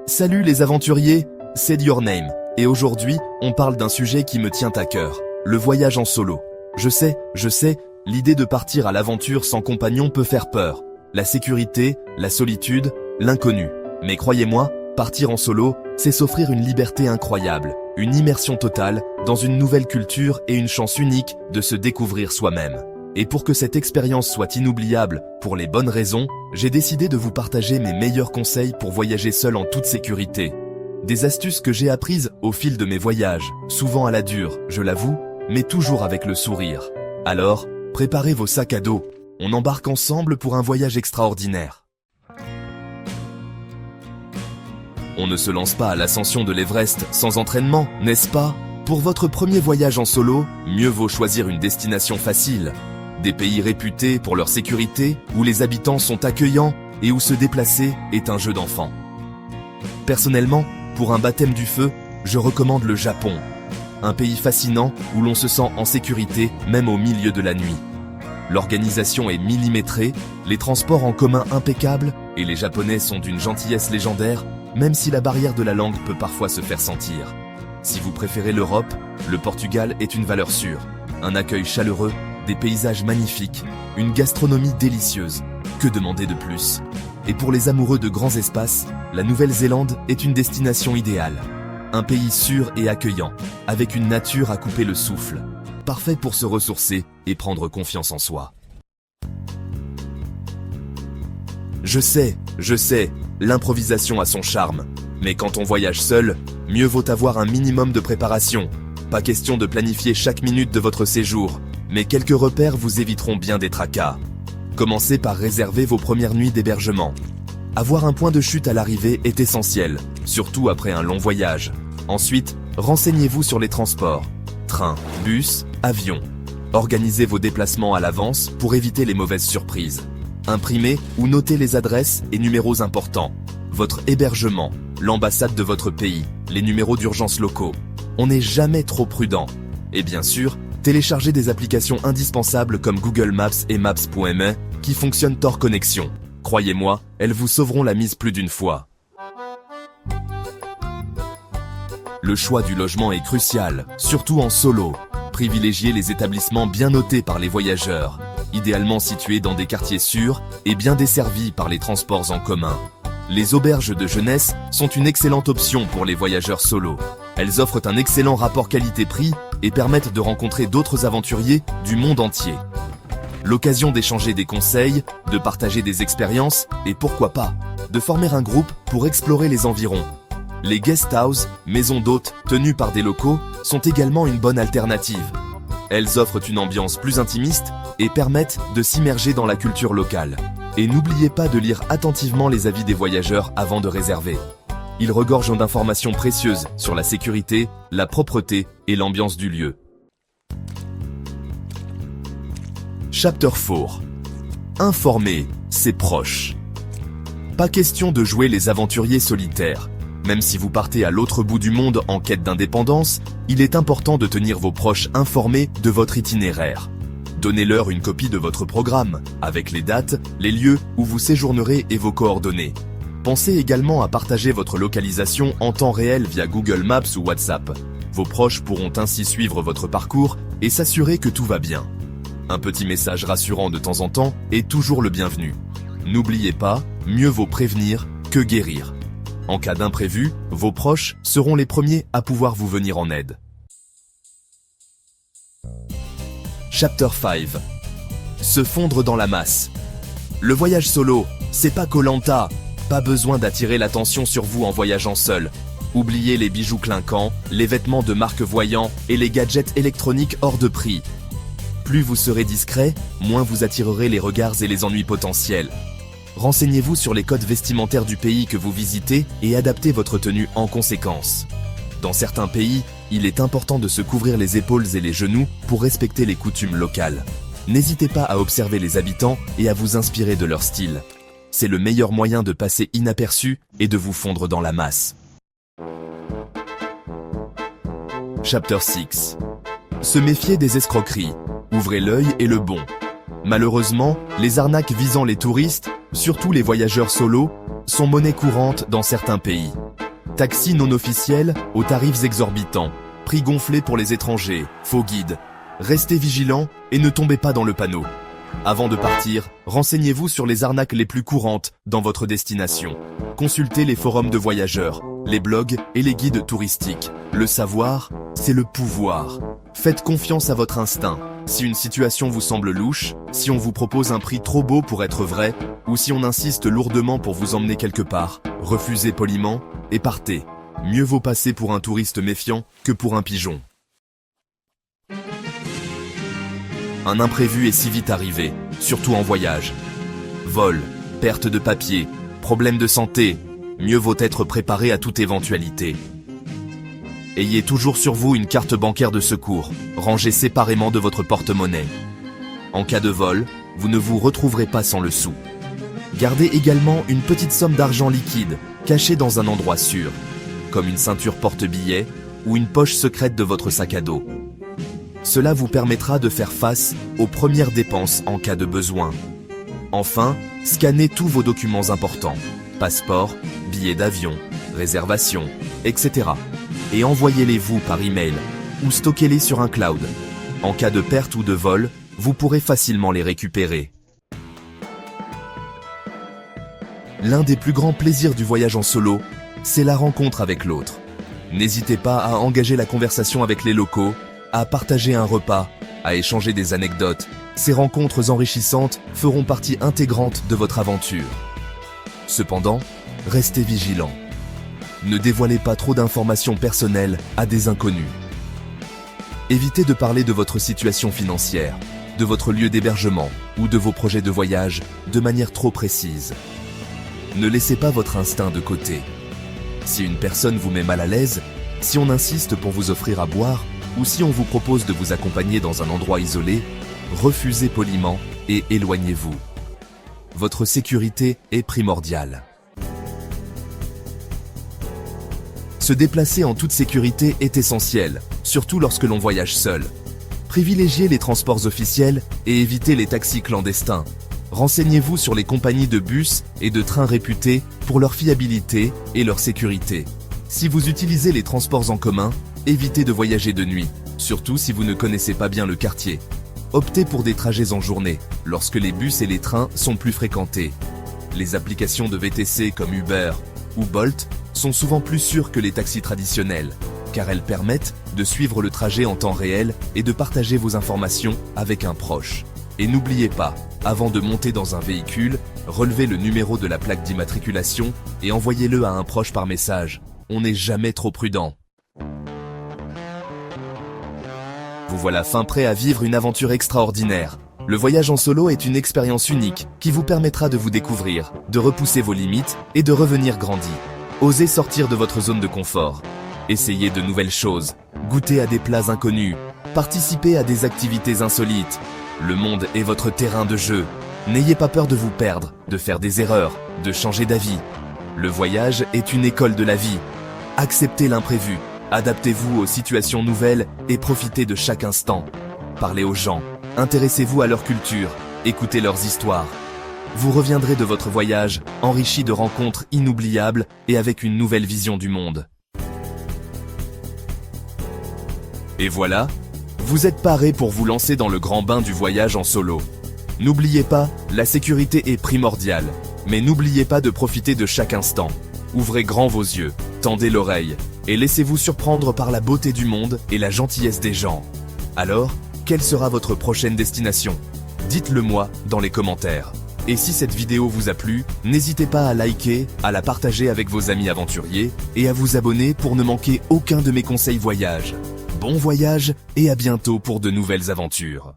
Salut les aventuriers, c'est Your Name, et aujourd'hui, on parle d'un sujet qui me tient à cœur, le voyage en solo. Je sais, l'idée de partir à l'aventure sans compagnon peut faire peur. La sécurité, la solitude, l'inconnu. Mais croyez-moi, partir en solo, c'est s'offrir une liberté incroyable, une immersion totale, dans une nouvelle culture et une chance unique de se découvrir soi-même. Et pour que cette expérience soit inoubliable, pour les bonnes raisons, j'ai décidé de vous partager mes meilleurs conseils pour voyager seul en toute sécurité. Des astuces que j'ai apprises au fil de mes voyages, souvent à la dure, je l'avoue, mais toujours avec le sourire. Alors, préparez vos sacs à dos, on embarque ensemble pour un voyage extraordinaire. On ne se lance pas à l'ascension de l'Everest sans entraînement, n'est-ce pas? Pour votre premier voyage en solo, mieux vaut choisir une destination facile. Des pays réputés pour leur sécurité, où les habitants sont accueillants et où se déplacer est un jeu d'enfant. Personnellement, pour un baptême du feu, je recommande le Japon. Un pays fascinant où l'on se sent en sécurité même au milieu de la nuit. L'organisation est millimétrée, les transports en commun impeccables et les Japonais sont d'une gentillesse légendaire, même si la barrière de la langue peut parfois se faire sentir. Si vous préférez l'Europe, le Portugal est une valeur sûre. Un accueil chaleureux, des paysages magnifiques, une gastronomie délicieuse. Que demander de plus? Et pour les amoureux de grands espaces, la Nouvelle-Zélande est une destination idéale. Un pays sûr et accueillant, avec une nature à couper le souffle. Parfait pour se ressourcer et prendre confiance en soi. Je sais, l'improvisation a son charme. Mais quand on voyage seul, mieux vaut avoir un minimum de préparation. Pas question de planifier chaque minute de votre séjour, mais quelques repères vous éviteront bien des tracas. Commencez par réserver vos premières nuits d'hébergement. Avoir un point de chute à l'arrivée est essentiel, surtout après un long voyage. Ensuite, renseignez-vous sur les transports. Train, bus, avion. Organisez vos déplacements à l'avance pour éviter les mauvaises surprises. Imprimez ou notez les adresses et numéros importants. Votre hébergement, l'ambassade de votre pays, les numéros d'urgence locaux. On n'est jamais trop prudent. Et bien sûr, téléchargez des applications indispensables comme Google Maps et Maps.me qui fonctionnent hors connexion. Croyez-moi, elles vous sauveront la mise plus d'une fois. Le choix du logement est crucial, surtout en solo. Privilégiez les établissements bien notés par les voyageurs, idéalement situés dans des quartiers sûrs et bien desservis par les transports en commun. Les auberges de jeunesse sont une excellente option pour les voyageurs solo. Elles offrent un excellent rapport qualité-prix et permettent de rencontrer d'autres aventuriers du monde entier. L'occasion d'échanger des conseils, de partager des expériences et pourquoi pas, de former un groupe pour explorer les environs. Les guest houses, maisons d'hôtes tenues par des locaux, sont également une bonne alternative. Elles offrent une ambiance plus intimiste et permettent de s'immerger dans la culture locale. Et n'oubliez pas de lire attentivement les avis des voyageurs avant de réserver. Ils regorgent d'informations précieuses sur la sécurité, la propreté et l'ambiance du lieu. Chapter 4. Informer ses proches. Pas question de jouer les aventuriers solitaires. Même si vous partez à l'autre bout du monde en quête d'indépendance, il est important de tenir vos proches informés de votre itinéraire. Donnez-leur une copie de votre programme, avec les dates, les lieux où vous séjournerez et vos coordonnées. Pensez également à partager votre localisation en temps réel via Google Maps ou WhatsApp. Vos proches pourront ainsi suivre votre parcours et s'assurer que tout va bien. Un petit message rassurant de temps en temps est toujours le bienvenu. N'oubliez pas, mieux vaut prévenir que guérir. En cas d'imprévu, vos proches seront les premiers à pouvoir vous venir en aide. Chapter 5. Se fondre dans la masse. Le voyage solo, c'est pas Koh-Lanta. Pas besoin d'attirer l'attention sur vous en voyageant seul. Oubliez les bijoux clinquants, les vêtements de marque voyants et les gadgets électroniques hors de prix. Plus vous serez discret, moins vous attirerez les regards et les ennuis potentiels. Renseignez-vous sur les codes vestimentaires du pays que vous visitez et adaptez votre tenue en conséquence. Dans certains pays, il est important de se couvrir les épaules et les genoux pour respecter les coutumes locales. N'hésitez pas à observer les habitants et à vous inspirer de leur style. C'est le meilleur moyen de passer inaperçu et de vous fondre dans la masse. Chapter 6. Se méfier des escroqueries. Ouvrez l'œil et le bon. Malheureusement, les arnaques visant les touristes, surtout les voyageurs solos, sont monnaie courante dans certains pays. Taxis non officiels aux tarifs exorbitants, prix gonflés pour les étrangers, faux guides. Restez vigilants et ne tombez pas dans le panneau. Avant de partir, renseignez-vous sur les arnaques les plus courantes dans votre destination. Consultez les forums de voyageurs, les blogs et les guides touristiques. Le savoir, c'est le pouvoir. Faites confiance à votre instinct. Si une situation vous semble louche, si on vous propose un prix trop beau pour être vrai, ou si on insiste lourdement pour vous emmener quelque part, refusez poliment et partez. Mieux vaut passer pour un touriste méfiant que pour un pigeon. Un imprévu est si vite arrivé, surtout en voyage. Vol, perte de papier, problème de santé, mieux vaut être préparé à toute éventualité. Ayez toujours sur vous une carte bancaire de secours, rangée séparément de votre porte-monnaie. En cas de vol, vous ne vous retrouverez pas sans le sou. Gardez également une petite somme d'argent liquide, cachée dans un endroit sûr, comme une ceinture porte-billets ou une poche secrète de votre sac à dos. Cela vous permettra de faire face aux premières dépenses en cas de besoin. Enfin, scannez tous vos documents importants, passeport, billets d'avion, réservation, etc. et envoyez-les-vous par email ou stockez-les sur un cloud. En cas de perte ou de vol, vous pourrez facilement les récupérer. L'un des plus grands plaisirs du voyage en solo, c'est la rencontre avec l'autre. N'hésitez pas à engager la conversation avec les locaux, à partager un repas, à échanger des anecdotes. Ces rencontres enrichissantes feront partie intégrante de votre aventure. Cependant, restez vigilants. Ne dévoilez pas trop d'informations personnelles à des inconnus. Évitez de parler de votre situation financière, de votre lieu d'hébergement ou de vos projets de voyage de manière trop précise. Ne laissez pas votre instinct de côté. Si une personne vous met mal à l'aise, si on insiste pour vous offrir à boire, ou si on vous propose de vous accompagner dans un endroit isolé, refusez poliment et éloignez-vous. Votre sécurité est primordiale. Se déplacer en toute sécurité est essentiel, surtout lorsque l'on voyage seul. Privilégiez les transports officiels et évitez les taxis clandestins. Renseignez-vous sur les compagnies de bus et de trains réputés pour leur fiabilité et leur sécurité. Si vous utilisez les transports en commun, évitez de voyager de nuit, surtout si vous ne connaissez pas bien le quartier. Optez pour des trajets en journée, lorsque les bus et les trains sont plus fréquentés. Les applications de VTC comme Uber ou Bolt sont souvent plus sûres que les taxis traditionnels, car elles permettent de suivre le trajet en temps réel et de partager vos informations avec un proche. Et n'oubliez pas, avant de monter dans un véhicule, relevez le numéro de la plaque d'immatriculation et envoyez-le à un proche par message. On n'est jamais trop prudent. Vous voilà fin prêt à vivre une aventure extraordinaire. Le voyage en solo est une expérience unique qui vous permettra de vous découvrir, de repousser vos limites et de revenir grandi. Osez sortir de votre zone de confort. Essayez de nouvelles choses, goûtez à des plats inconnus, participez à des activités insolites. Le monde est votre terrain de jeu. N'ayez pas peur de vous perdre, de faire des erreurs, de changer d'avis. Le voyage est une école de la vie. Acceptez l'imprévu. Adaptez-vous aux situations nouvelles et profitez de chaque instant. Parlez aux gens, intéressez-vous à leur culture, écoutez leurs histoires. Vous reviendrez de votre voyage enrichi de rencontres inoubliables et avec une nouvelle vision du monde. Et voilà, vous êtes paré pour vous lancer dans le grand bain du voyage en solo. N'oubliez pas, la sécurité est primordiale, mais n'oubliez pas de profiter de chaque instant. Ouvrez grand vos yeux, tendez l'oreille, et laissez-vous surprendre par la beauté du monde et la gentillesse des gens. Alors, quelle sera votre prochaine destination? Dites-le moi dans les commentaires. Et si cette vidéo vous a plu, n'hésitez pas à liker, à la partager avec vos amis aventuriers et à vous abonner pour ne manquer aucun de mes conseils voyage. Bon voyage et à bientôt pour de nouvelles aventures.